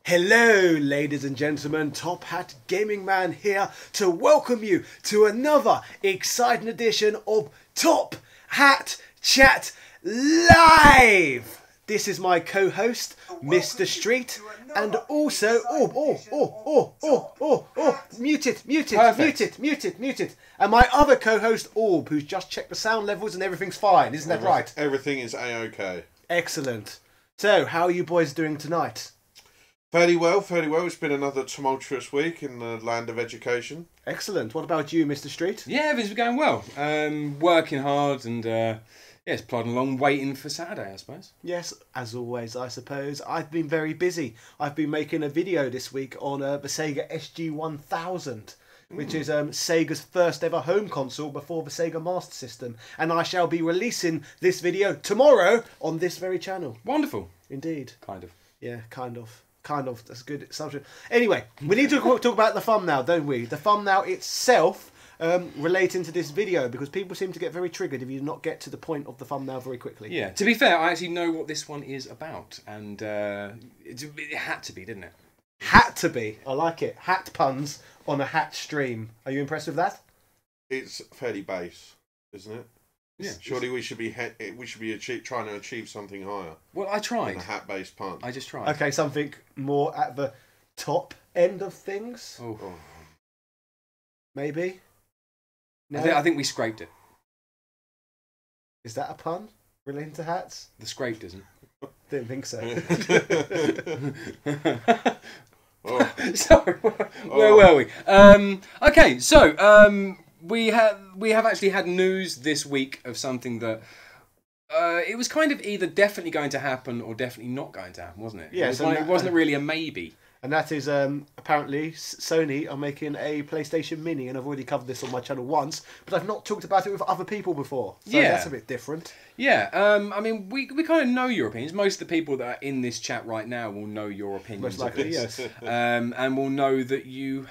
Hello, ladies and gentlemen, Top Hat Gaming Man here to welcome you to another exciting edition of Top Hat Chat Live. This is my co-host, Mr. Street, and also muted, and my other co-host, Orb, who's just checked the sound levels and everything's fine. Isn't that right? Everything is A-OK. Excellent. So, how are you boys doing tonight? Fairly well. It's been another tumultuous week in the land of education. Excellent. What about you, Mr. Street? Yeah, everything's been going well. Working hard and yes, plodding along, waiting for Saturday, I suppose. Yes, as always, I suppose. I've been very busy. I've been making a video this week on the Sega SG-1000, which is Sega's first ever home console before the Sega Master System. And I shall be releasing this video tomorrow on this very channel. Wonderful. Indeed. Kind of. Yeah, kind of. That's a good assumption. Anyway, we need to talk about the thumbnail, don't we? The thumbnail itself relating to this video, because people seem to get very triggered if you not get to the point of the thumbnail very quickly. Yeah, to be fair, I actually know what this one is about, and it had to be, didn't it? Had to be. I like it. Hat puns on a hat stream. Are you impressed with that? It's fairly base, isn't it? Yeah. Surely we should be trying to achieve something higher. Well, I tried. Than a hat-based pun. I just tried. Okay, something more at the top end of things. Oh. Maybe. No? I think we scraped it. Is that a pun relating to hats? The scraped isn't. Didn't think so. Sorry, where were we? Okay, so we have actually had news this week of something that it was kind of either definitely going to happen or definitely not going to happen, wasn't it? Yeah, it wasn't really a maybe. And that is apparently Sony are making a PlayStation Mini, and I've already covered this on my channel once, but I've not talked about it with other people before. So yeah, that's a bit different. Yeah, I mean, we kind of know your opinions. Most of the people that are in this chat right now will know your opinions. Most likely, yes. And will know that you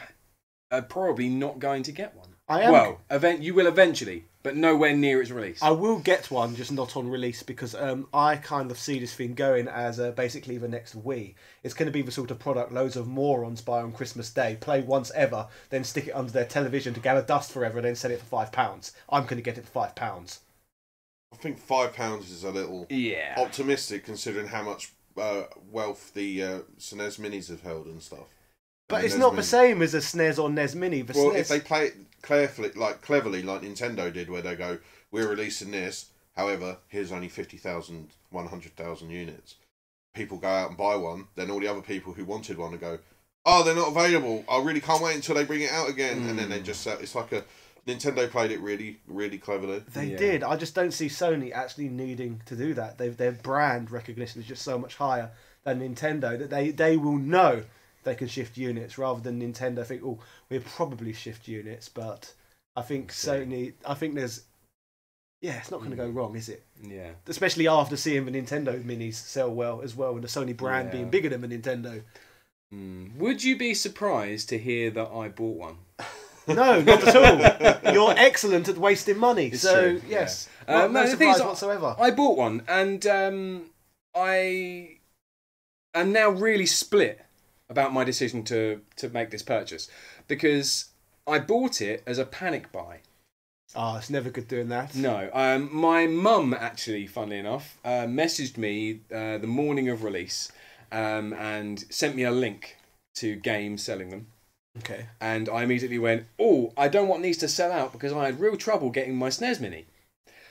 are probably not going to get one. I am. Well, you will eventually, but nowhere near its release. I will get one, just not on release, because I kind of see this thing going as basically the next Wii. It's going to be the sort of product loads of morons buy on Christmas Day, play once ever, then stick it under their television to gather dust forever, and then sell it for £5. I'm going to get it for £5. I think £5 is a little optimistic, considering how much wealth the SNES Minis have held and stuff. But it's not the same as a SNES or NES Mini. If they play it cleverly, like Nintendo did, where they go, we're releasing this, however, here's only 50,000, 100,000 units. People go out and buy one, then all the other people who wanted one will go, oh, they're not available, I really can't wait until they bring it out again. And then they just sell. It's like Nintendo played it really, really cleverly. They did. I just don't see Sony actually needing to do that. Their brand recognition is just so much higher than Nintendo that they will know they can shift units, rather than Nintendo think, oh, we'll probably shift units. But I think Sony, it's not going to go wrong, is it? Yeah. Especially after seeing the Nintendo Minis sell well as well, and the Sony brand being bigger than the Nintendo. Would you be surprised to hear that I bought one? No, not at all. You're excellent at wasting money. It's so, true, yes. Yeah. No surprise whatsoever. I bought one, and I am now really split about my decision to make this purchase, because I bought it as a panic buy. Oh, it's never good doing that. No. My mum, actually, funnily enough, messaged me the morning of release and sent me a link to games selling them. Okay. And I immediately went, oh, I don't want these to sell out, because I had real trouble getting my SNES Mini.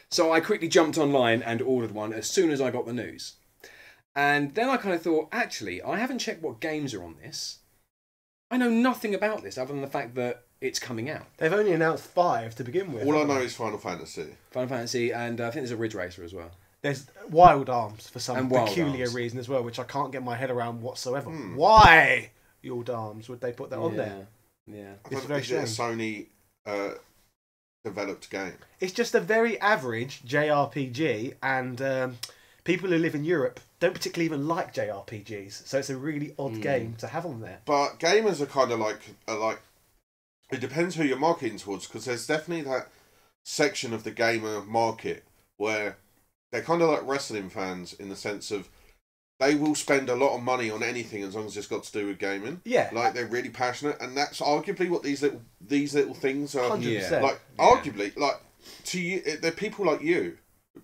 So I quickly jumped online and ordered one as soon as I got the news. And then I kind of thought, actually, I haven't checked what games are on this. I know nothing about this other than the fact that it's coming out. They've only announced 5 to begin with. All I know is Final Fantasy. Final Fantasy, and I think there's a Ridge Racer as well. There's Wild Arms for some peculiar reason as well, which I can't get my head around whatsoever. Why Wild Arms would they put that on there? Yeah. It's very strange. Is it a Sony developed game? It's just a very average JRPG, and people who live in Europe don't particularly even like JRPGs, so it's a really odd game to have on there. But gamers are kind of like it depends who you're marketing towards, because there's definitely that section of the gamer market where they're kind of like wrestling fans, in the sense of they will spend a lot of money on anything as long as it's got to do with gaming. Yeah. Like, they're really passionate, and that's arguably what these little things are. 100%. Like, arguably, like, to you, they're people like you,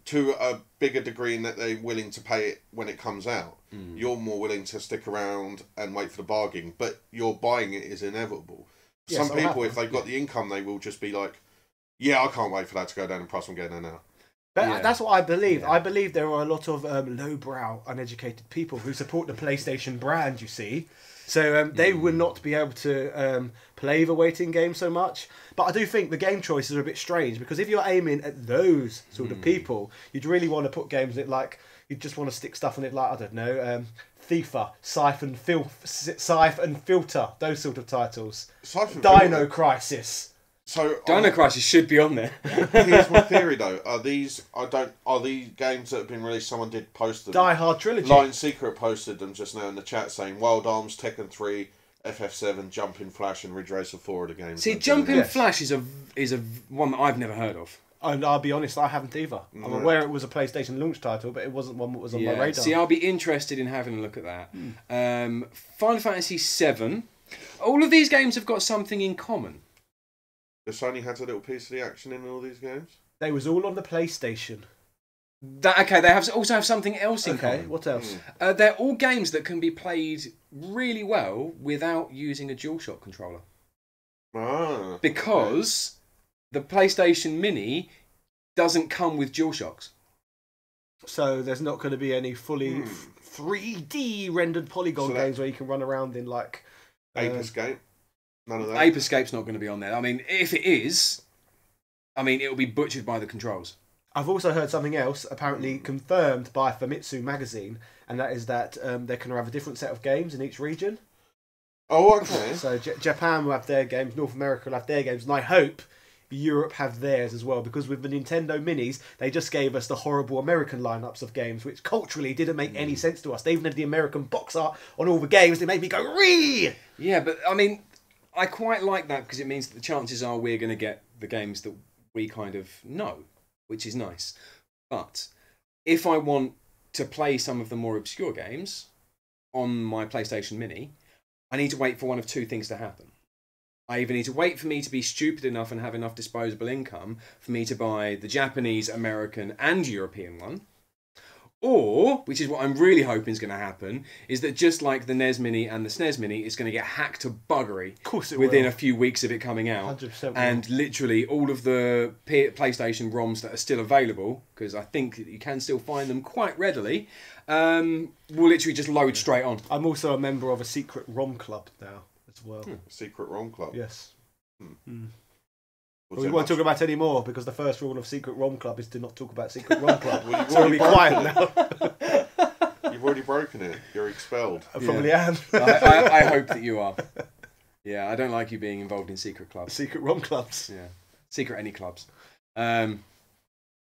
to a bigger degree in that they're willing to pay it when it comes out. You're more willing to stick around and wait for the bargain, but your buying it is inevitable. Yes, Some people, if they've got the income, they will just be like, yeah, I can't wait for that to go down in price. I'm getting there now. But that's what I believe. I believe there are a lot of lowbrow, uneducated people who support the PlayStation brand, you see. So they would not be able to play the waiting game so much. But I do think the game choices are a bit strange, because if you're aiming at those sort of people, you'd really want to put games that, like, you just want to stick stuff on it, like, I don't know, FIFA, Scythe and Filter, those sort of titles. Dino Crisis. So Dino Crisis should be on there. Here's my theory though: are these games that have been released? Someone did post them. Die Hard Trilogy. Line Secret posted them just now in the chat saying Wild Arms, Tekken 3, FF7, Jumping Flash, and Ridge Racer 4 are the games. See, Jumping Flash is a one that I've never heard of. And I'll be honest, I haven't either. I'm aware it was a PlayStation launch title, but it wasn't one that was on my radar. See, I'll be interested in having a look at that. Final Fantasy VII. All of these games have got something in common. The Sony has a little piece of the action in all these games. They was all on the PlayStation. They also have something else in common. What else? They're all games that can be played really well without using a DualShock controller. Because the PlayStation Mini doesn't come with DualShocks. So there's not going to be any fully 3D rendered polygon games where you can run around in, like... Ape Escape? None of that? Ape Escape's not going to be on there. I mean, if it is, it'll be butchered by the controls. I've also heard something else, apparently confirmed by Famitsu magazine, and that is that they're going to have a different set of games in each region. Oh, okay. So Japan will have their games, North America will have their games, and I hope Europe have theirs as well, because with the Nintendo Minis, they just gave us the horrible American lineups of games, which culturally didn't make any sense to us. They even had the American box art on all the games. They made me go, "Ree!" Yeah, but I quite like that, because it means that the chances are we're going to get the games that we kind of know, which is nice. But if I want to play some of the more obscure games on my PlayStation Mini, I need to wait for one of two things to happen. I either need to wait for me to be stupid enough and have enough disposable income for me to buy the Japanese, American, and European one. Or, which is what I'm really hoping is going to happen, is that just like the NES Mini and the SNES Mini, it's going to get hacked to buggery within a few weeks of it coming out. 100% and literally all of the PlayStation ROMs that are still available, because I think that you can still find them quite readily, will literally just load straight on. I'm also a member of a secret ROM club now as well. A secret ROM club? Yes. Well, we won't talk about it anymore, because the first rule of Secret ROM Club is to not talk about Secret ROM Club. So we'll be quiet now. You've already broken it. You're expelled. I probably am. I hope that you are. Yeah, I don't like you being involved in secret clubs. Secret ROM clubs. Yeah, secret any clubs. Yeah,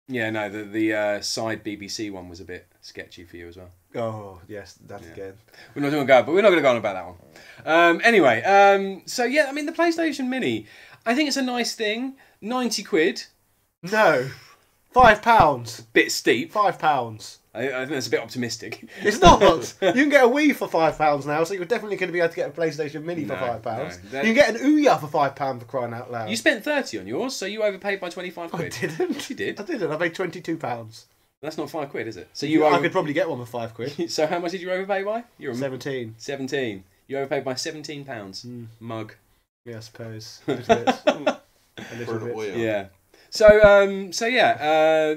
no, the side BBC one was a bit sketchy for you as well. Oh yes, that again. We're not going to go on about that one. Anyway, so yeah, the PlayStation Mini, I think it's a nice thing. 90 quid. No, £5. Bit steep. £5. I think that's a bit optimistic. It's not. You can get a Wii for £5 now, so you're definitely going to be able to get a PlayStation Mini for £5. No. You can get an Ouya for £5 for crying out loud. You spent 30 on yours, so you overpaid by 25 quid. I didn't. You did. I didn't. I paid £22. That's not 5 quid, is it? So I could probably get one for £5. So how much did you overpay by? 17. 17. You overpaid by £17. Mug. Yeah, I suppose. A little bit. A little bit. Yeah. So yeah,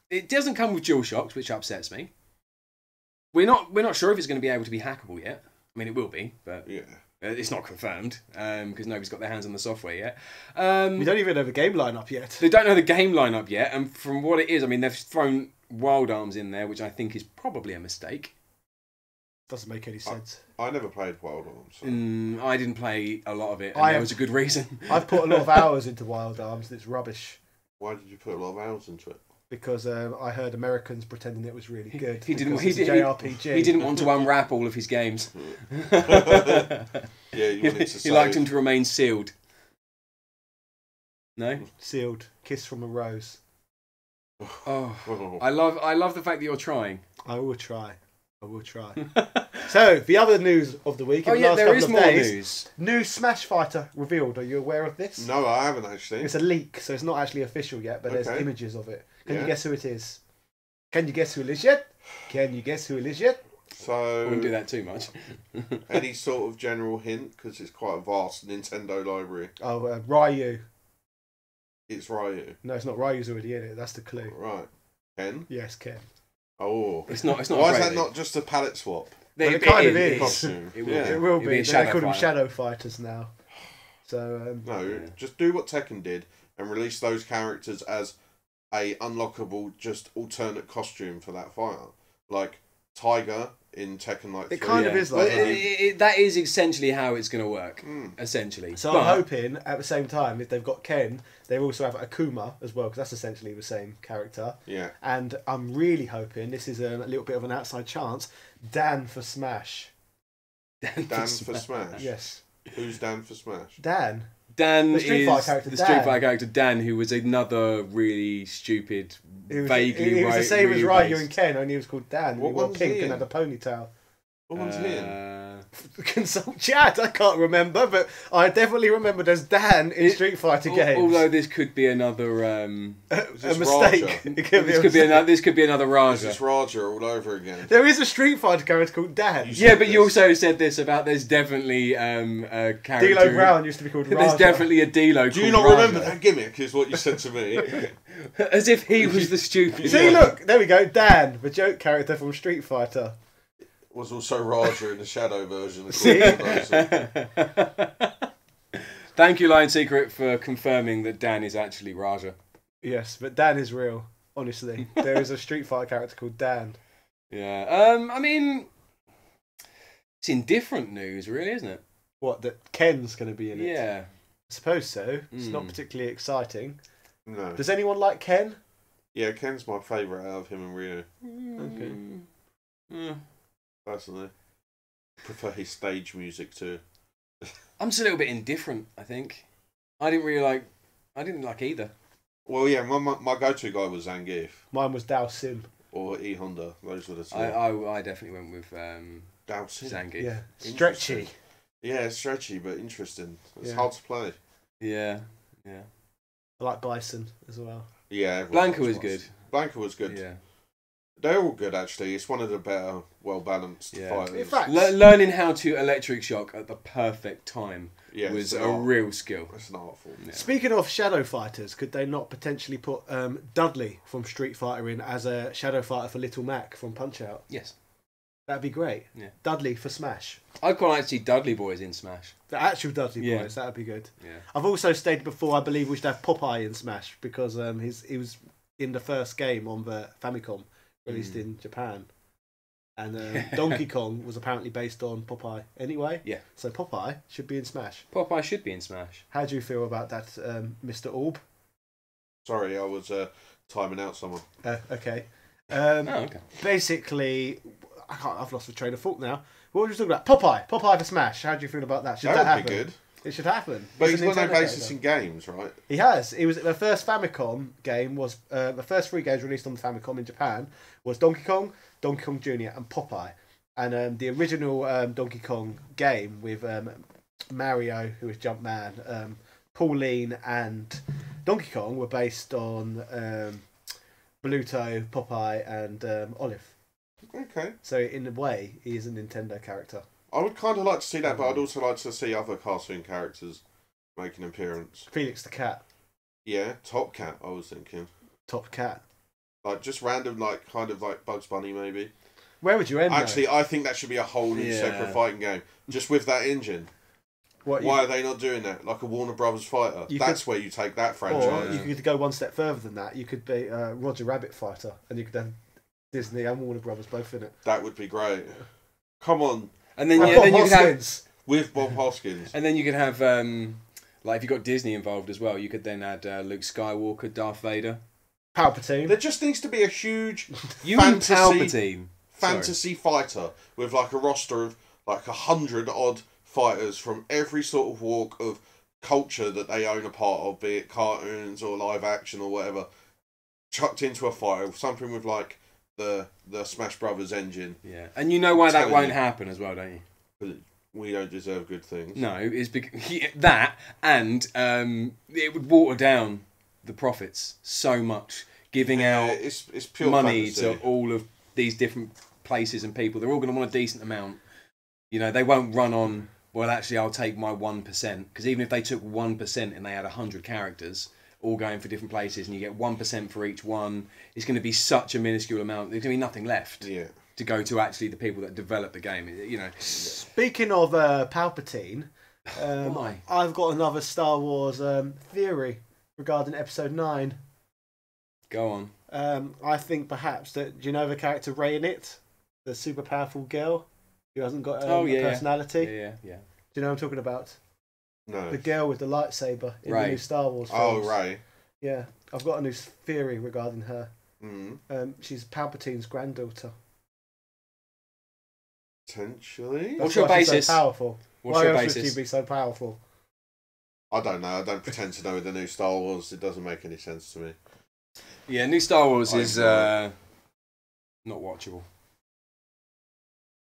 it doesn't come with DualShocks, which upsets me. We're not sure if it's going to be able to be hackable yet. It will be, but it's not confirmed because nobody's got their hands on the software yet. We don't even know the game lineup yet. They don't know the game lineup yet, and from what it is, they've thrown Wild Arms in there, which I think is probably a mistake. Doesn't make any sense. I never played Wild Arms. So. I didn't play a lot of it, and there was a good reason. I've put a lot of hours into Wild Arms, and it's rubbish. Why did you put a lot of hours into it? Because I heard Americans pretending it was really good. He didn't want to unwrap all of his games. Yeah, you wanted to he liked him to remain sealed. No? Sealed. Kiss from a rose. Oh, I love the fact that you're trying. I will try. I will try. So, the other news of the week, in Oh the yeah, last there couple is of more days, news. new Smash fighter revealed. Are you aware of this? No, I haven't actually. It's a leak, so it's not actually official yet, but there's Okay. images of it. Can Yeah. you guess who it is? Can you guess who it is yet? Can you guess who it is yet? I wouldn't do So, that too much. any sort of general hint, because it's quite a vast Nintendo library. Oh, Ryu. It's Ryu. No, it's not. Ryu's already in it. That's the clue. Right. Ken? Yes, Ken. Oh. It's not. Why is great that league. not just a palette swap? Well, it kind of It is. Costume. It will Yeah. be. It will It'll be. a They shadow call them fighter. shadow fighters now. So, No, Yeah. just do what Tekken did and release those characters as a unlockable, just alternate costume for that fighter. Like Tiger in Tekken like 3. It kind of is Well, like that. that is essentially how it's going to work. Essentially. So But- I'm hoping at the same time, if they've got Ken, they also have Akuma as well, because that's essentially the same character. Yeah. And I'm really hoping, this is a little bit of an outside chance, Dan for Smash. Dan for Smash. Yes. Who's Dan for Smash? Dan. Dan The Street Fighter is character, the Dan. Street Fighter character Dan, who was another really stupid, It was, vaguely it was the right- same as Ryu Ryu based. and Ken, only he was called Dan. What He wore one's pink he and in? had a ponytail. What one's he in? Consult Chad, I can't remember, but I definitely remember there's Dan in Street Fighter games. Although this could be another. a this mistake. Raja? It could be This a could be mistake. another. This could be another This Raja. is Raja all over again. There is a Street Fighter character called Dan. You Yeah, but you this. also said this about there's definitely a character. D'Lo Brown used to be called Raja. There's definitely a D'Lo. Do you called not Raja. remember that gimmick? Is what you said to me. As if he was the stupid. See, one. look, there we go. Dan, the joke character from Street Fighter. Was also Raja in the Shadow version. Of See? Thank you, Lion Secret, for confirming that Dan is actually Raja. Yes, but Dan is real. Honestly, there is a Street Fighter character called Dan. Yeah. I mean, it's in different news, really, isn't it? What? That Ken's going to be in it? Yeah. I suppose so. It's not Mm. particularly exciting. No. Does anyone like Ken? Yeah, Ken's my favourite out of him and Ryu, Okay. Mm. personally. Prefer his stage music too. I'm just a little bit indifferent, I think. I didn't like either. Well, yeah, my go-to guy was Zangief Mine was Dao Sim. or E Honda. Those were the two. I definitely went with Doubts it. Zangief. Yeah, Interesting. stretchy. Yeah, it's stretchy but interesting. It's Yeah. hard to play. Yeah. I like Bison as well. Yeah, everyone Blanca likes was good. Blanca was good. Yeah. They're all good actually. It's one of the better, well-balanced Yeah. fighters. In fact, Learning how to electric shock at the perfect time yeah, was it's an a art. real skill. It's an art form. Yeah. speaking of Shadow Fighters, could they not potentially put Dudley from Street Fighter in as a Shadow Fighter for Little Mac from Punch Out? Yes. That'd be great. Yeah. Dudley for Smash. I'd quite like to see Dudley Boys in Smash. The actual Dudley Yeah. boys, that'd be good. Yeah. I've also stated before, I believe we should have Popeye in Smash because he was in the first game on the Famicom released in Japan. And Donkey Kong was apparently based on Popeye anyway. Yeah. So Popeye should be in Smash. Popeye should be in Smash. How do you feel about that, Mr. Orb? Sorry, I was timing out someone. Okay. Oh, okay. Basically, I've lost the train of thought now. What were we talking about? Popeye for Smash. How do you feel about that? Should That that would happen? be good. It should happen. But It's he's a got no Nintendo basis character. in games, right? He has. It was the first Famicom game was the first 3 games released on the Famicom in Japan was Donkey Kong Jr. and Popeye, and the original Donkey Kong game with Mario, who was Jumpman, Pauline, and Donkey Kong were based on Bluto, Popeye, and Olive. Okay. So in a way, he is a Nintendo character. I would kind of like to see that, but I'd also like to see other cartoon characters make an appearance. Felix the Cat, Yeah, Top Cat, I was thinking. Top Cat. Like, just random, like, kind of like Bugs Bunny, maybe. Where would you end? Actually, I think that should be a whole new Yeah. separate fighting game. Just with that engine. though? What, Why are they not doing that? Like a Warner Brothers fighter. You That's where you take that Or franchise. you could go one step further than that. You could be Roger Rabbit fighter, and you could have Disney and Warner Brothers both in it. That would be great. Come on, And then, And yeah, Bob then you could have, Hoskins. with Bob Hoskins. and then you could have, like if you got Disney involved as well, you could then add Luke Skywalker, Darth Vader. Palpatine. There just needs to be a huge You and fantasy Palpatine. fantasy fighter with like a roster of like 100 odd fighters from every sort of walk of culture that they own a part of, be it cartoons or live action or whatever, chucked into a fighter, something with like the Smash Brothers engine. Yeah, and you know why that Telling won't you. happen as well, don't you? But we don't deserve good things. No, it's because that, and it would water down the profits so much, giving out it's pure money fantasy. to all of these different places and people. They're all going to want a decent amount. You know, they won't run on, well, actually, I'll take my 1%. Because even if they took 1% and they had 100 characters all going for different places and you get 1% for each one, it's going to be such a minuscule amount. There's going to be nothing left to go to actually the people that develop the game. You know. Speaking of Palpatine, I've got another Star Wars theory regarding Episode 9. Go on. I think perhaps that, do you know the character Rey in it? The super powerful girl who hasn't got a personality? Yeah. Do you know what I'm talking about? No. The girl with the lightsaber in Rey. the new Star Wars films. Oh, Rey. Yeah, I've got a new theory regarding her. Mm. She's Palpatine's granddaughter. Potentially. What's That's your why she's basis? So powerful. What's Why your else would basis? she be so powerful? I don't know. I don't pretend to know the new Star Wars. It doesn't make any sense to me. Yeah, new Star Wars is agree. not watchable.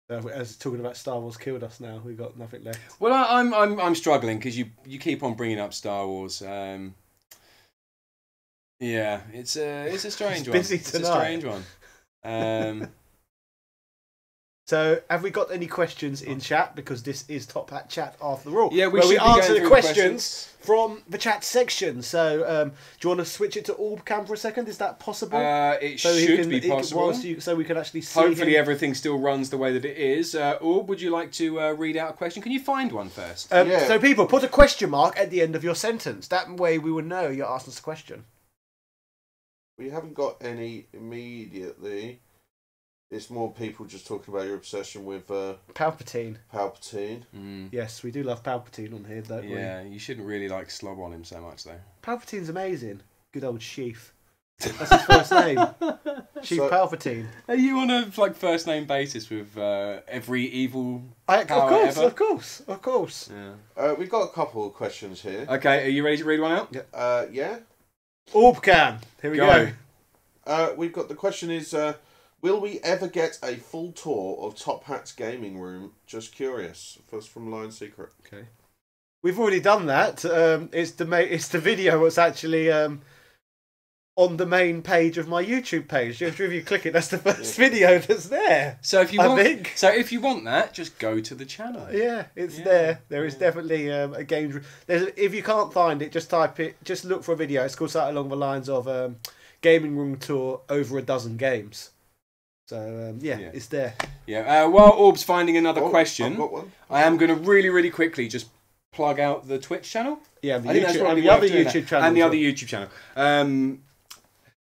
As talking about Star Wars killed us now, we've got nothing left. Well, I'm struggling because you keep on bringing up Star Wars. Yeah, it's a strange one. busy It's a tonight. strange one. So, have we got any questions in chat? Because this is Top Hat Chat after all. Yeah, we where should we be going answer the through questions from the chat section. So, do you want to switch it to Orb Cam for a second? Is that possible? It should be possible. So we can actually see Hopefully him. everything still runs the way that it is. Orb, would you like to read out a question? Can you find one first? Yeah. So, people, put a question mark at the end of your sentence. That way we will know you're asking us a question. We haven't got any immediately. It's more people just talking about your obsession with Palpatine. Palpatine. Yes, we do love Palpatine on here, don't we? Yeah, you shouldn't really slob on him so much though. Palpatine's amazing. Good old Sheaf. That's his first name. Sheaf Palpatine. Are you on a first name basis with every evil Of power course, ever? of course. Yeah. We've got a couple of questions here. Okay, are you ready to read one out? Yeah. Orbcam. Here we go. We've got the question is, will we ever get a full tour of Top Hat's gaming room? Just curious. First from Lion Secret. Okay. We've already done that. It's the video that's actually on the main page of my YouTube page. If you click it, that's the first video that's there. So if you want that, just go to the channel. Yeah, it's there. There is definitely a games room. If you can't find it, just type it. Just look for a video. It's called something along the lines of gaming room tour over a dozen games. So it's there. Yeah. While Orb's finding another question, I've got one. I am going to really, really quickly just plug out the Twitch channel. Yeah, I think that's probably the worth other doing YouTube that. channel. And the other YouTube channel.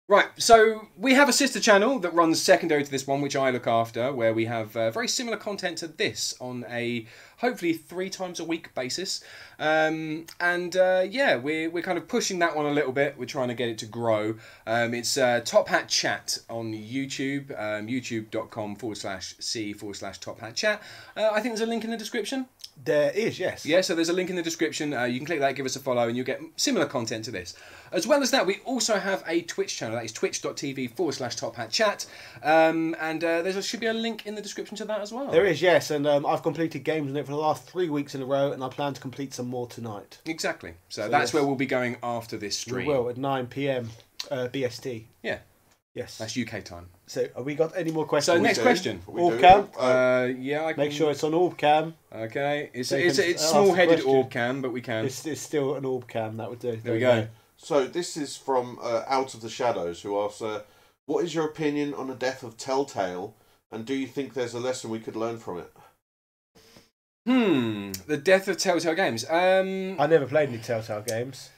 Right, so we have a sister channel that runs secondary to this one, which I look after, where we have very similar content to this on a hopefully 3 times a week basis. We're kind of pushing that one a little bit. We're trying to get it to grow. It's Top Hat Chat on YouTube, youtube.com/c/Top Hat Chat. I think there's a link in the description. There is, yes. Yeah, so there's a link in the description. You can click that, give us a follow, and you'll get similar content to this. As well as that, we also have a Twitch channel. That is twitch.tv/Top Hat Chat. There should be a link in the description to that as well. There is, yes. And I've completed games on it for the last 3 weeks in a row, and I plan to complete some more tonight. Exactly. So that's where we'll be going after this stream. We will, at 9 p.m. BST. Yeah. Yes. That's UK time. So, have we got any more questions? So, next question. Orbcam. I can... Make sure it's on Orbcam. Okay. It's ask small-headed the question. Orbcam, but we can. It's still an Orbcam, that would do. There we go. So this is from Out of the Shadows, who asks, what is your opinion on the death of Telltale, and do you think there's a lesson we could learn from it? The death of Telltale Games. I never played any Telltale games.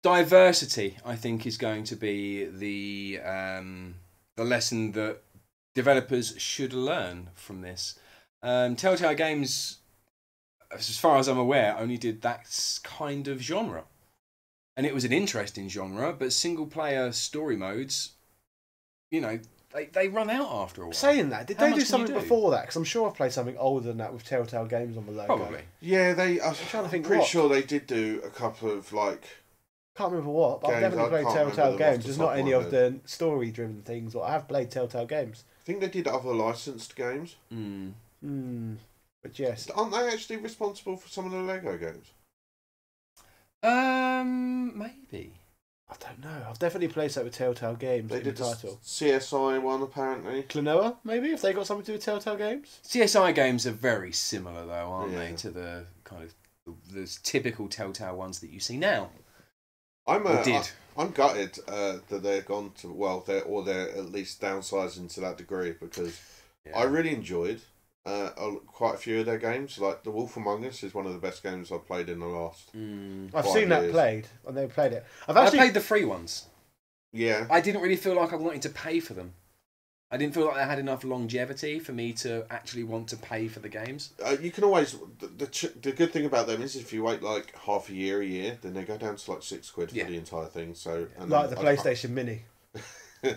Diversity, I think, is going to be the lesson that developers should learn from this. Telltale Games, as far as I'm aware, only did that kind of genre. And it was an interesting genre, but single-player story modes, they run out after a while. Saying that, did How they much do can something you do? before that? Because I'm sure I've played something older than that with Telltale Games on the logo. Probably. Yeah, I'm trying to think pretty what. sure they did do a couple of Can't remember what, but I've Games, definitely I played can't Telltale remember them off games. the There's top not of any my of the story-driven things, but I have played Telltale games. I think they did other licensed games. But yes. Aren't they actually responsible for some of the Lego games? Maybe. I don't know. I've definitely played something with Telltale games They in the did the title. CSI one, apparently. Klonoa, maybe, if they got something to do with Telltale games? CSI games are very similar, though, aren't Yeah. they, to the kind of the typical Telltale ones that you see now. I'm gutted that they're gone to they're at least downsizing to that degree, because I really enjoyed quite a few of their games. Like The Wolf Among Us is one of the best games I've played in the last. I've seen that played. I've never played it. I played the free ones. Yeah. I didn't really feel like I wanted to pay for them. I didn't feel like they had enough longevity for me to actually want to pay for the games. You can always the good thing about them is if you wait like half a year, then they go down to like £6 for the entire thing. So like the PlayStation Mini. I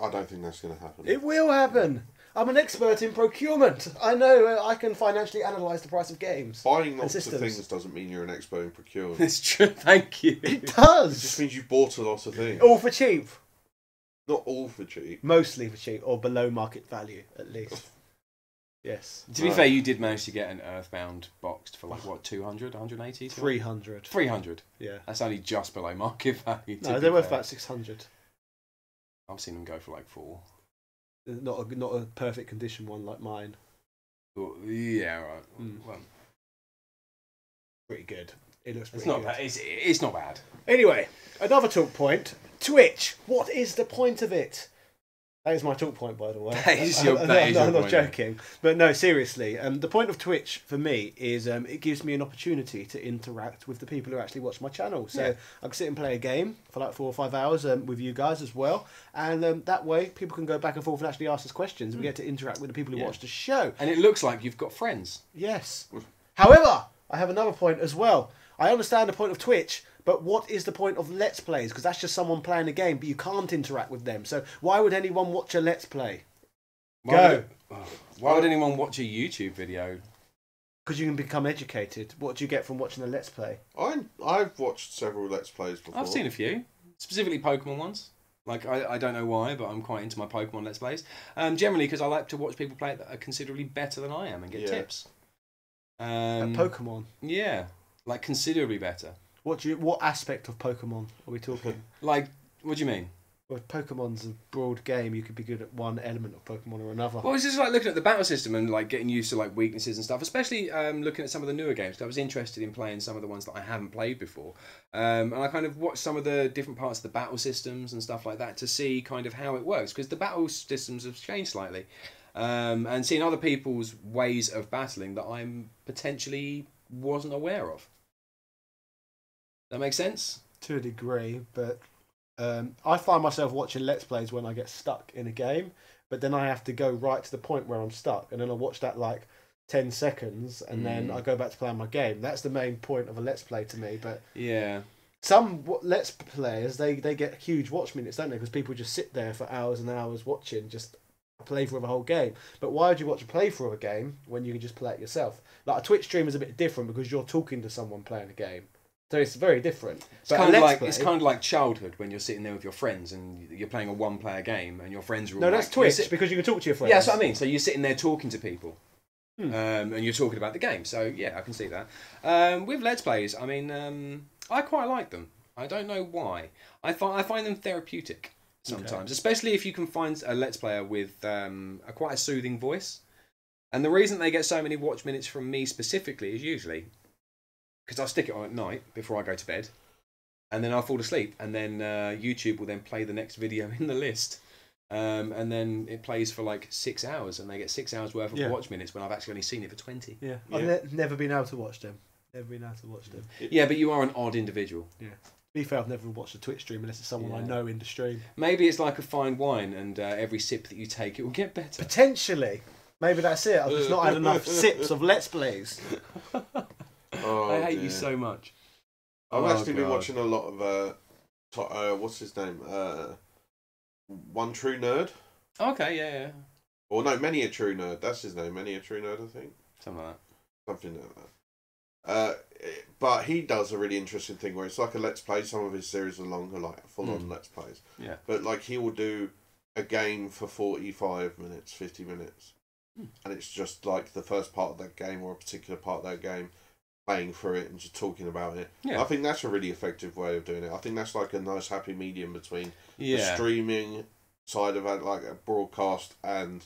don't think that's going to happen. It will happen. I'm an expert in procurement. I know I can financially analyse the price of games. Buying lots of things doesn't mean you're an expert in procurement. It's true. Thank you. It does. It just means you bought a lot of things. All for cheap. Not all for cheap. Mostly for cheap, or below market value, at least. Yes. To be fair, you did manage to get an Earthbound boxed for like, what, 200, 180? 300. 300? Yeah. That's only just below market value. No, they're worth about 600. I've seen them go for like 4. Not a perfect condition one like mine. Well, yeah, right. Well, pretty good. It looks pretty it's not good. bad. It's not bad. Anyway, another talk point. Twitch. What is the point of it? That is my talk point, by the way. I'm not joking. But no, seriously. The point of Twitch for me is it gives me an opportunity to interact with the people who actually watch my channel. So I can sit and play a game for like 4 or 5 hours with you guys as well. And that way people can go back and forth and actually ask us questions. We get to interact with the people who watch the show. And it looks like you've got friends. Yes. However, I have another point as well. I understand the point of Twitch, but what is the point of Let's Plays? Because that's just someone playing a game, but you can't interact with them. So why would anyone watch a Let's Play? Why would anyone watch a YouTube video? Because you can become educated. What do you get from watching a Let's Play? I've watched several Let's Plays before. I've seen a few. Specifically Pokemon ones. Like, I don't know why, but I'm quite into my Pokemon Let's Plays. Generally because I like to watch people play it that are considerably better than I am and get tips. Pokemon? Yeah. Like, considerably better. What aspect of Pokemon are we talking? Like, what do you mean? Well, Pokemon's a broad game. You could be good at one element of Pokemon or another. Well, it's just like looking at the battle system and like getting used to like weaknesses and stuff. Especially looking at some of the newer games. 'Cause I was interested in playing some of the ones that I haven't played before, and I kind of watched some of the different parts of the battle systems and stuff like that to see kind of how it works, because the battle systems have changed slightly, and seeing other people's ways of battling that I'm potentially wasn't aware of. That makes sense? To a degree, but I find myself watching Let's Plays when I get stuck in a game, but then I have to go right to the point where I'm stuck, and then I watch that like 10 seconds, and then I go back to playing my game. That's the main point of a Let's Play to me, but yeah. Some Let's Players, they get huge watch minutes, don't they? Because people just sit there for hours and hours watching just a playthrough of a whole game. But why would you watch a playthrough of a game when you can just play it yourself? Like a Twitch stream is a bit different because you're talking to someone playing a game. So it's very different. It's kind of like childhood when you're sitting there with your friends and you're playing a one-player game and your friends are all that's Twitch because you can talk to your friends. Yeah, that's what I mean. So you're sitting there talking to people, and you're talking about the game. So yeah, I can see that. With Let's Plays, I mean, I quite like them. I don't know why. I find them therapeutic sometimes, especially if you can find a Let's Player with quite a soothing voice. And the reason they get so many watch minutes from me specifically is usually because I'll stick it on at night before I go to bed, and then I'll fall asleep, and then YouTube will then play the next video in the list, and then it plays for like 6 hours, and they get 6 hours worth of watch minutes when I've actually only seen it for 20. Yeah, I've never been able to watch them. Yeah, but you are an odd individual. Yeah. To be fair, I've never watched a Twitch stream unless it's someone I know in the stream. Maybe it's like a fine wine, and every sip that you take, it will get better. Potentially. Maybe that's it. I've just not had enough sips of Let's Plays. I hate you so much. I've actually been watching a lot of what's his name? One True Nerd. Okay, yeah. Or no, Many a True Nerd. That's his name. Many a True Nerd, I think. Something like that. Something like But he does a really interesting thing where it's like a let's play. Some of his series are longer, like full on let's plays. Yeah. But like he will do a game for 45 minutes, 50 minutes. And it's just like the first part of that game or a particular part of that game, playing through it and just talking about it. Yeah. I think that's a really effective way of doing it. I think that's like a nice happy medium between the Yeah. streaming side of it, like a broadcast, and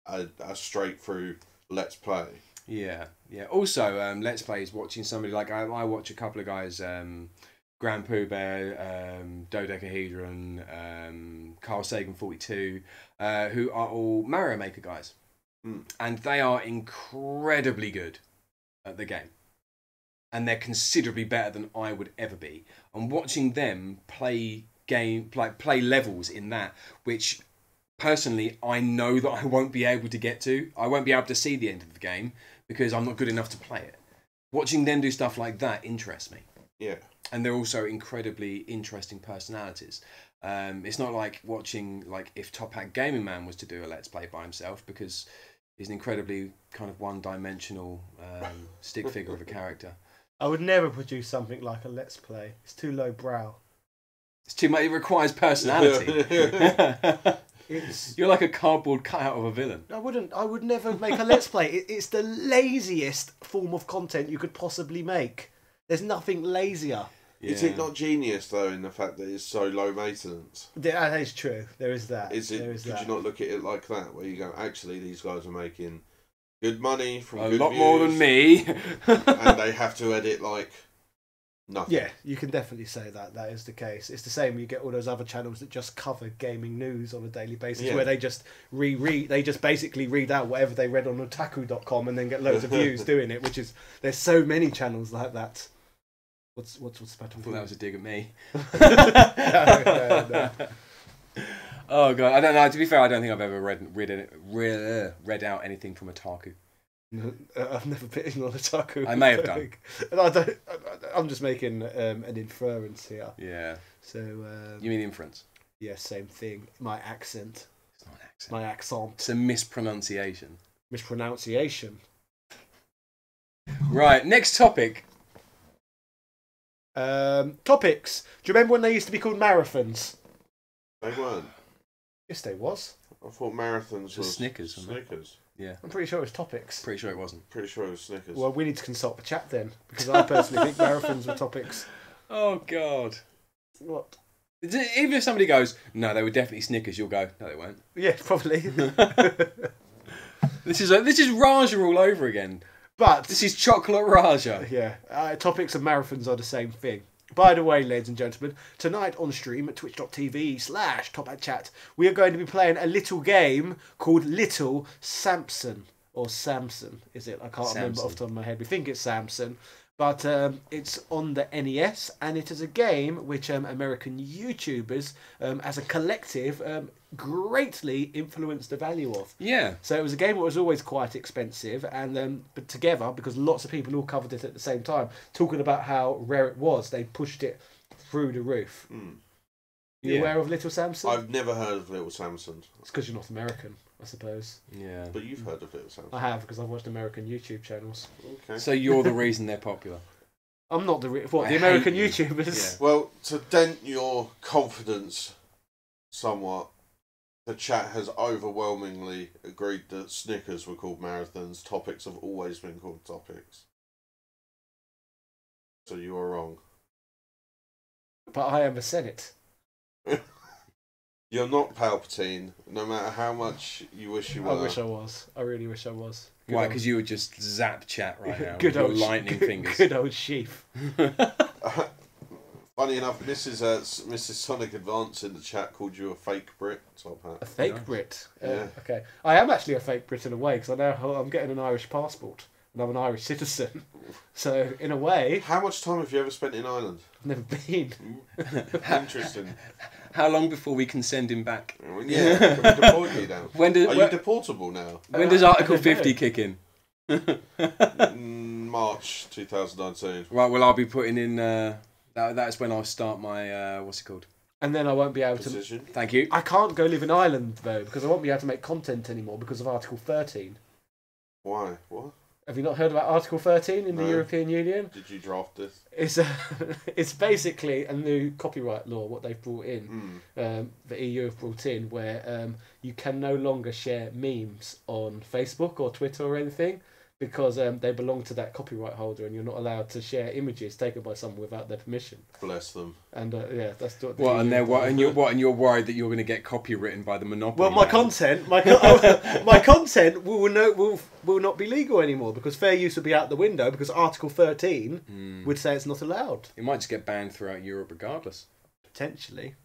a straight through let's play. Yeah, yeah. Also, Let's Plays, watching somebody like I watch a couple of guys, Grand Pooh Bear, Dodecahedron, Carl Sagan 42, who are all Mario Maker guys, and they are incredibly good at the game, and they're considerably better than I would ever be. And watching them play levels in that, which personally I know that I won't be able to get to. I won't be able to see the end of the game because I'm not good enough to play it. Watching them do stuff like that interests me. Yeah. And they're also incredibly interesting personalities. It's not like watching, like, if Top Hat Gaming Man was to do a Let's Play by himself, because he's an incredibly kind of one-dimensional stick figure of a character. I would never produce something like a Let's Play. It's too low brow. It's too much. It requires personality. You're like a cardboard cutout of a villain. I would never make a Let's Play. It's the laziest form of content you could possibly make. There's nothing lazier. Yeah. Is it not genius though in the fact that it's so low maintenance? That is true. There is that. Could you not look at it like that, where you go, actually, these guys are making good money from a good lot views, more than me, and they have to edit like nothing. Yeah, you can definitely say that. That is the case. It's the same. You get all those other channels that just cover gaming news on a daily basis, where they just they just basically read out whatever they read on otaku.com and then get loads of views doing it. Which is, there's so many channels like that. What's the pattern? I thought that was a dig at me. No. Oh god, I don't know. To be fair, I don't think I've ever read out anything from Otaku. I've never been on Otaku. I may have done. I'm just making an inference here. Yeah. So. You mean inference? Yeah, same thing. My accent. It's not an accent. My accent. It's a mispronunciation. Mispronunciation. Right. Next topic. Topics. Do you remember when they used to be called marathons? They weren't. Yes, they was. I thought marathons was Snickers. Wasn't it? Snickers. Yeah. I'm pretty sure it was topics. Pretty sure it wasn't. Pretty sure it was Snickers. Well, we need to consult the chat then, because I personally think marathons were topics. Oh god. What? Even if somebody goes, no, they were definitely Snickers, you'll go, no, they weren't. Yeah, probably. This is Raja all over again. But this is chocolate Raja. Yeah, topics and marathons are the same thing. By the way, ladies and gentlemen, tonight on stream at twitch.tv/TopHatChat, we are going to be playing a little game called Little Samson. Or Samson, is it? I can't remember off the top of my head. We think it's Samson. But it's on the NES, and it is a game which American YouTubers, as a collective, greatly influenced the value of. Yeah. So it was a game that was always quite expensive, and but together, because lots of people all covered it at the same time, talking about how rare it was, they pushed it through the roof. You aware of Little Samson? I've never heard of Little Samson. It's because you're not American, I suppose. Yeah. But you've heard of Little Samson. I have, because I've watched American YouTube channels. Okay. So you're the reason they're popular. I'm not the I the American hate you. YouTubers. Yeah. Well, to dent your confidence somewhat, the chat has overwhelmingly agreed that Snickers were called marathons. Topics have always been called topics. So you are wrong. But I am a Senate. You're not Palpatine, no matter how much you wish you were. I wish I was. I really wish I was. Good Why? old- Because you would just zap chat right now good with your old lightning fingers. Good old sheaf. Funny enough, Mrs. Sonic Advance in the chat called you a fake Brit. Top hat. A fake Nice. Brit. Yeah. Okay. I am actually a fake Brit in a way, because I'm getting an Irish passport and I'm an Irish citizen. So in a way, How much time have you ever spent in Ireland? I've never been. Interesting. How long before we can send him back? Yeah, can we deport you now? When Are you does deportable now? Article I don't 50 know. kick in? March 2019. Right, well, I'll be putting in... that's when I'll start my... what's it called? And then I won't be able to... Position. Thank you. I can't go live in Ireland, though, because I won't be able to make content anymore because of Article 13. Why? What? Have you not heard about Article 13 in the No. European Union? Did you draft this? It's basically a new copyright law, what they've brought in, the EU have brought in, where you can no longer share memes on Facebook or Twitter or anything because they belong to that copyright holder, and you're not allowed to share images taken by someone without their permission. Bless them. And yeah, that's what. What, and EU they're does. and you're worried that you're going to get copywritten by the monopoly. Well, my man. content, my content will not be legal anymore because fair use would be out the window because Article 13 would say it's not allowed. It might just get banned throughout Europe regardless. Potentially,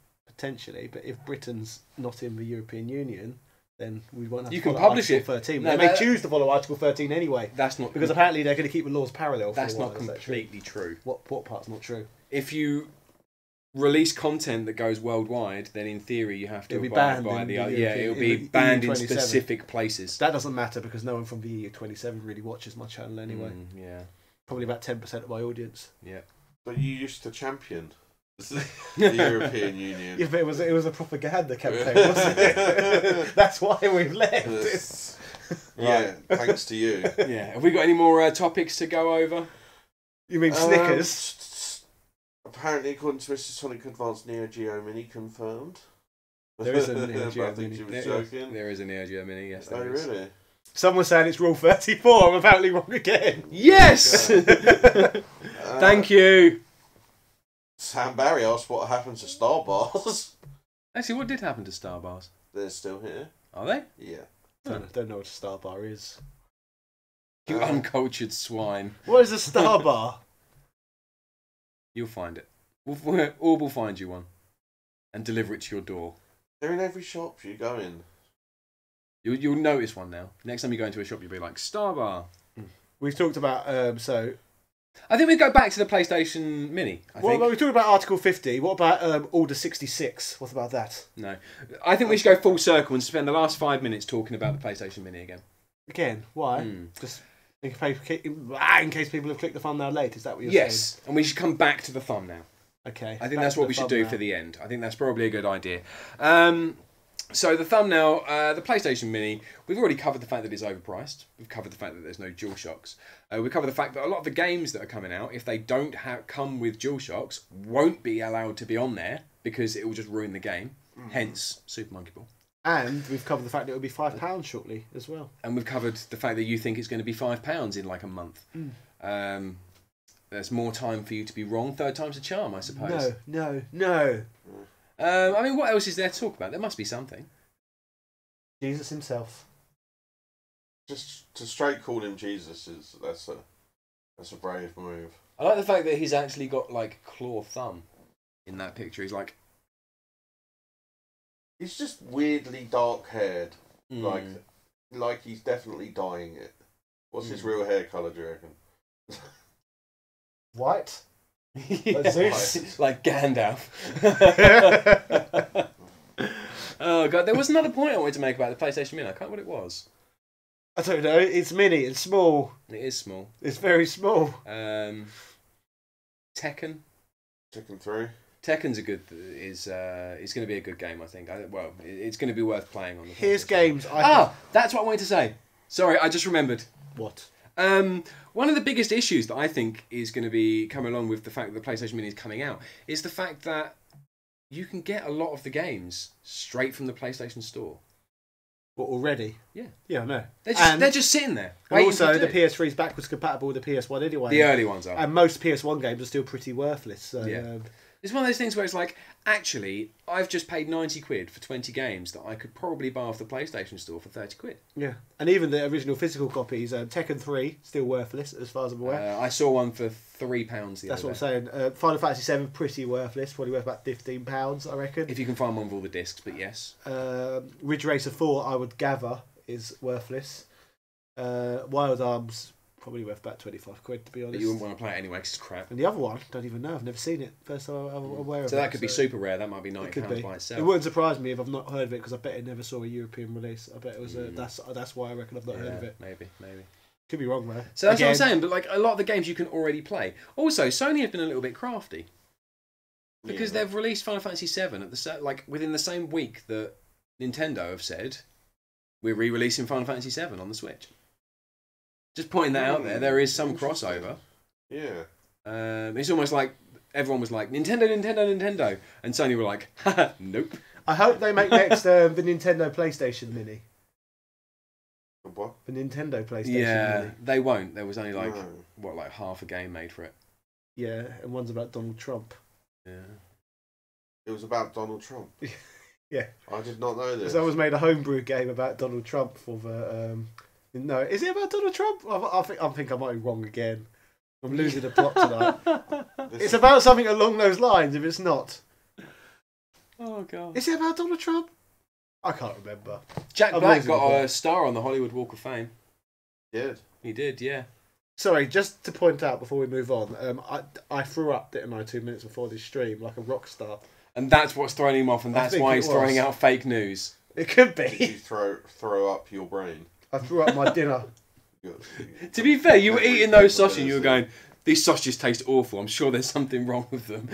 but if Britain's not in the European Union, then we won't have You to can follow publish Article it. 13. No, They may that- choose to follow Article 13 anyway. That's not Because apparently they're going to keep the laws parallel. that's for a not while. Is that true? completely true. What part's not true? If you release content that goes worldwide, then in theory you have to It'll be abide banned by in the the yeah, European- it'll in be the banned in EU 27. specific places. That doesn't matter because no one from the EU 27 really watches my channel anyway. Yeah, Probably about 10% of my audience. yeah. But you used to champion the European Union. Yeah, but it was a propaganda campaign, wasn't it? That's why we've left. Yeah, thanks to you. Yeah. Have we got any more topics to go over? You mean Snickers? Apparently, according to Mr. Sonic Advanced Neo Geo Mini, confirmed. There is a Neo Geo I think Mini. she was There- joking. There is a Neo Geo Mini. Yes, Oh, there is. really? Someone's saying it's Rule 34. I'm apparently wrong again. Yes. Thank you. Sam Barry asked what happened to Star Bars. Actually, what did happen to Star Bars? They're still here. Are they? Yeah. Don't know what a Star Bar is. You uncultured swine. What is a Star Bar? You'll find it. We'll find you one and deliver it to your door. They're in every shop you go in. You'll notice one now. Next time you go into a shop, you'll be like, Star Bar. We've talked about so. I think we go back to the PlayStation Mini. I Well, think. we talked about Article 50. What about Order 66? What about that? No. I think we should go full circle and spend the last 5 minutes talking about the PlayStation Mini again. Again, why? Just in case people have clicked the thumbnail late. Is that what you're Yes, and we should come back to the thumb now. saying? Okay. I think back that's to what the we should do thumbnail. for the end. I think that's probably a good idea. So the thumbnail, the PlayStation Mini, we've already covered the fact that it's overpriced. We've covered the fact that there's no DualShocks. We've covered the fact that a lot of the games that are coming out, if they don't come with DualShocks, won't be allowed to be on there because it will just ruin the game. Hence, Super Monkey Ball. And we've covered the fact that it will be £5 shortly as well. And we've covered the fact that you think it's going to be £5 in like a month. There's more time for you to be wrong. Third time's a charm, I suppose. No. I mean, what else is there to talk about? There must be something. Jesus himself. Just to straight call him Jesus that's a brave move. I like the fact that he's actually got like claw thumb in that picture. He's like, He's just weirdly dark haired, like he's definitely dyeing it. What's his real hair colour, do you reckon? White? yeah, Zeus. like Gandalf. Oh god, there was another point I wanted to make about the PlayStation Mini. I can't remember what it was. I don't know. It's mini. It's small. It is small. It's very small. Tekken. Chicken 3. Tekken's is going to be a good game, I think. It's going to be worth playing on the. Here's PlayStation. games. That's what I wanted to say. Sorry, I just remembered. What? One of the biggest issues that I think is going to be coming along with the fact that the PlayStation Mini is coming out is the fact that you can get a lot of the games straight from the PlayStation Store. What, already? Yeah. Yeah, I know. They're just sitting there. And waiting also, to the do. PS3 is backwards compatible with the PS1 anyway. The early ones are. And most PS1 games are still pretty worthless. So, Yeah. It's one of those things where it's like, actually, I've just paid 90 quid for 20 games that I could probably buy off the PlayStation Store for 30 quid. yeah. And even the original physical copies, Tekken 3, still worthless as far as I'm aware. I saw one for £3 the That's other what I'm day. saying. Final Fantasy 7, pretty worthless. Probably worth about £15, I reckon. If you can find one with all the discs, but yes. Ridge Racer 4, I would gather, is worthless. Wild Arms, probably worth about 25 quid, to be honest. But you wouldn't want to play it anyway because it's crap. And the other one, don't even know. I've never seen it. First time I'm aware of it. So that could be super rare. That might be It could £90 be. by It itself. wouldn't surprise me if I've not heard of it because I bet it never saw a European release. I bet it was that's why I reckon I've not heard of it. Maybe. Could be wrong though. So that's what I'm Again, saying. But like a lot of the games you can already play. Also, Sony have been a little bit crafty because they've released Final Fantasy VII at the within the same week that Nintendo have said we're re-releasing Final Fantasy VII on the Switch. Just pointing that out there. There is some crossover. Yeah. It's almost like everyone was like, Nintendo, Nintendo, Nintendo. And Sony were like, haha, nope. I hope they make next the Nintendo PlayStation Mini. What? The Nintendo PlayStation Mini. They won't. There was only like, No. like half a game made for it. Yeah, and one's about Donald Trump. Yeah. It was about Donald Trump. Yeah. I did not know this. Someone's made a homebrew game about Donald Trump for the. No, is it about Donald Trump? I think I might be wrong again. I'm losing the plot tonight. It's about something along those lines. If it's not, Oh god. is it about Donald Trump? I can't remember. Jack I'm Black losing the got plot. a star on the Hollywood Walk of Fame. Did. He did, yeah. Sorry, just to point out before we move on, I threw up, didn't I, 2 minutes before this stream like a rock star. And that's what's throwing him off, and I that's think why it he's was. throwing out fake news. It could Did be. you throw up your brain? I threw up my dinner. To be fair, you were Memory eating those sausages and capability. you were going, these sausages taste awful. I'm sure there's something wrong with them.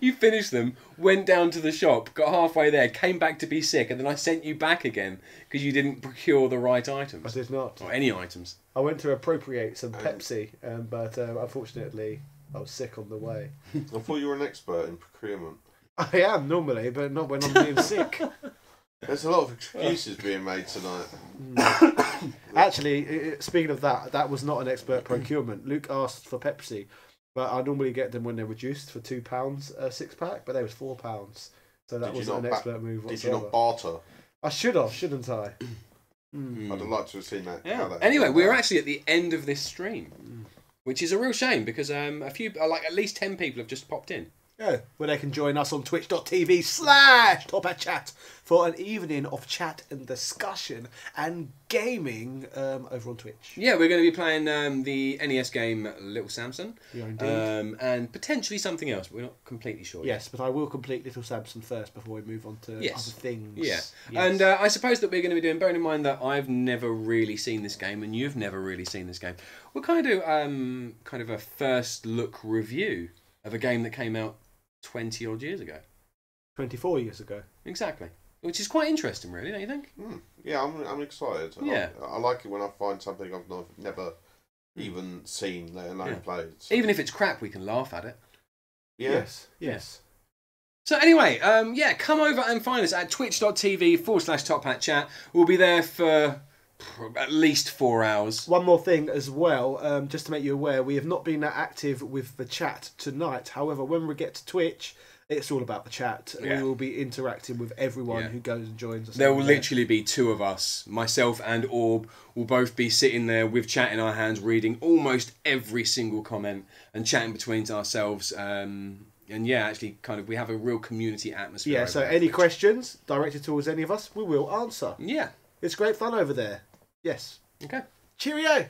You finished them, went down to the shop, got halfway there, came back to be sick, and then I sent you back again because you didn't procure the right I items. did not. Or any items. I went to appropriate some Pepsi, but unfortunately I was sick on the way. I thought you were an expert in procurement. I am normally, but not when I'm being sick. There's a lot of excuses being made tonight. Actually, speaking of that, that was not an expert procurement. Luke asked for Pepsi, but I normally get them when they're reduced for £2 a 6-pack, but they was £4. So that Did you wasn't an not expert move Did you whatsoever. not barter? I should have, shouldn't I? I'd have liked to have seen that. how Yeah. that Anyway, turned we're out. actually at the end of this stream, which is a real shame because a few, like at least 10 people have just popped in. Yeah, where they can join us on twitch.tv/TopHatChat for an evening of chat and discussion and gaming over on Twitch. Yeah, we're going to be playing the NES game Little Samson, Yeah, indeed. and potentially something else. But we're not completely sure yet. Yes, but I will complete Little Samson first before we move on to Yes. other things. Yeah, Yes. and I suppose that we're going to be doing, bearing in mind that I've never really seen this game and you've never really seen this game, we'll kind of do kind of a first look review of a game that came out 20 odd years ago. 24 years ago. Exactly. Which is quite interesting, really, don't you think? Yeah, I'm excited. Yeah. I like it when I find something I've never even seen, let alone played. So. Even if it's crap, we can laugh at it. Yeah. Yes. So anyway, come over and find us at twitch.tv/TopHatChat. We'll be there for at least 4 hours. One more thing as well, just to make you aware, we have not been that active with the chat tonight. However, when we get to Twitch, it's all about the chat. Yeah. We will be interacting with everyone Yeah. who goes and joins us. There over will literally be two of us, myself and Orb, will both be sitting there with chat in our hands, reading almost every single comment and chatting between ourselves. And yeah, actually, kind of, we have a real community atmosphere. Yeah, over so there. any questions directed towards any of us, we will answer. Yeah. It's great fun over there. Yes. Okay. Cheerio!